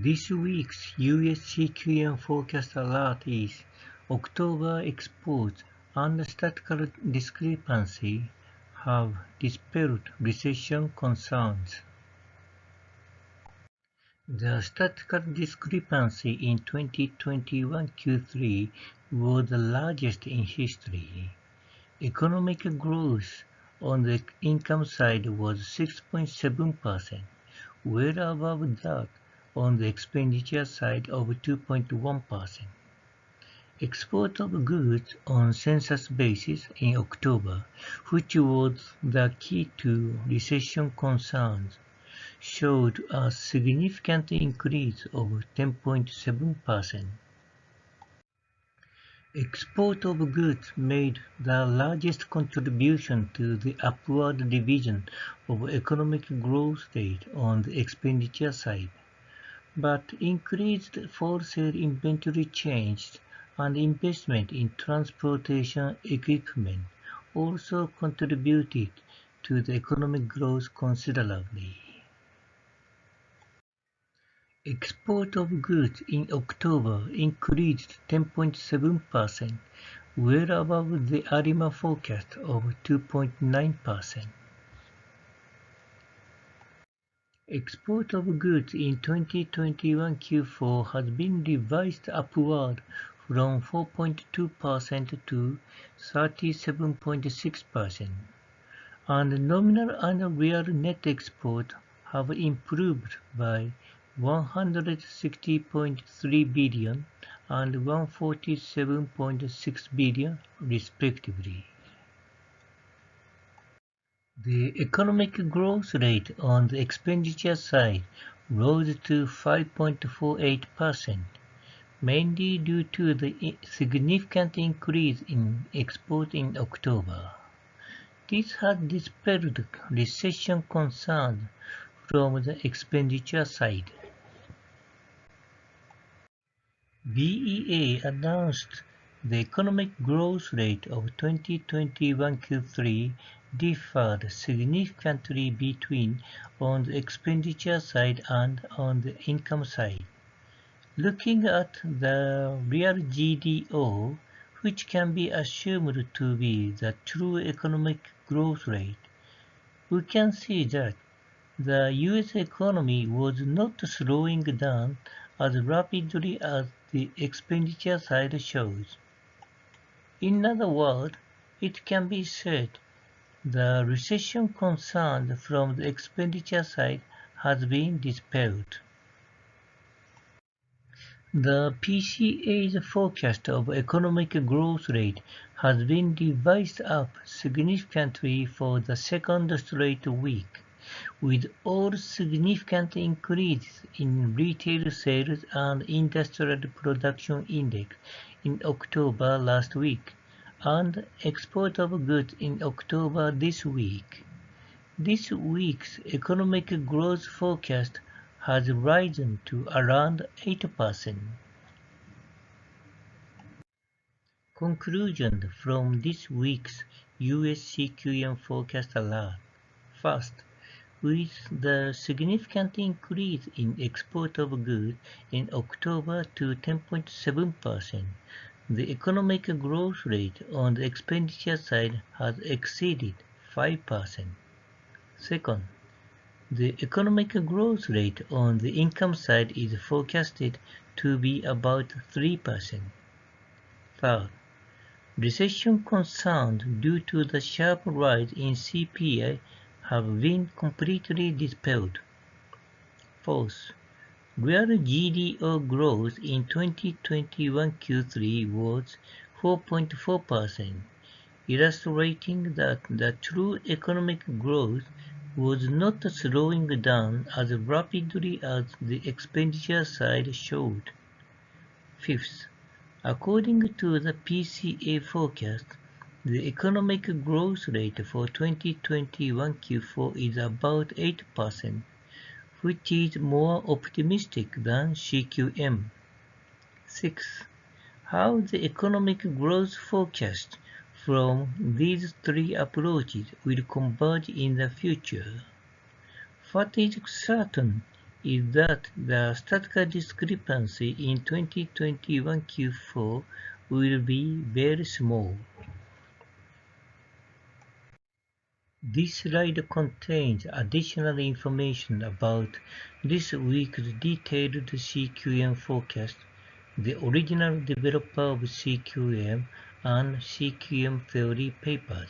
This week's US CQM Forecast Alert is October exports and statistical discrepancy have dispelled recession concerns. The statistical discrepancy in 2021 Q3 was the largest in history. Economic growth on the income side was 6.7%, well above that on the expenditure side of 2.1%. Export of goods on census basis in October, which was the key to recession concerns, showed a significant increase of 10.7%. Export of goods made the largest contribution to the upward revision of economic growth rate on the expenditure side, but increased wholesale inventory changes and investment in transportation equipment also contributed to the economic growth considerably. Export of goods in October increased 10.7%, well above the ARIMA forecast of 2.9%. Export of goods in 2021 Q4 has been revised upward from 4.2% to 37.6%, and nominal and real net export have improved by 160.3 billion and 147.6 billion respectively. The economic growth rate on the expenditure side rose to 5.48%, mainly due to the significant increase in export in October. This has dispelled recession concerns from the expenditure side. BEA announced the economic growth rate of 2021 Q3 differed significantly between on the expenditure side and on the income side. Looking at the real GDO, which can be assumed to be the true economic growth rate, we can see that the US economy was not slowing down as rapidly as the expenditure side shows. In other words, it can be said the recession concern from the expenditure side has been dispelled. The PCA's forecast of economic growth rate has been revised up significantly for the second straight week, with all significant increases in retail sales and industrial production index in October last week, and export of goods in October this week. This week's economic growth forecast has risen to around 8%. Conclusion from this week's US CQM Forecast Alert. First, with the significant increase in export of goods in October to 10.7%, the economic growth rate on the expenditure side has exceeded 5%. Second, the economic growth rate on the income side is forecasted to be about 3%. Third, recession concerns due to the sharp rise in CPI have been completely dispelled. Fourth, real GDO growth in 2021 Q3 was 4.4%, illustrating that the true economic growth was not slowing down as rapidly as the expenditure side showed. Fifth, according to the PCA forecast, the economic growth rate for 2021 Q4 is about 8%, which is more optimistic than CQM. Sixth, how the economic growth forecast from these three approaches will converge in the future. What is certain is that the statistical discrepancy in 2021 Q4 will be very small. This slide contains additional information about this week's detailed CQM forecast, the original developer of CQM, and CQM theory papers.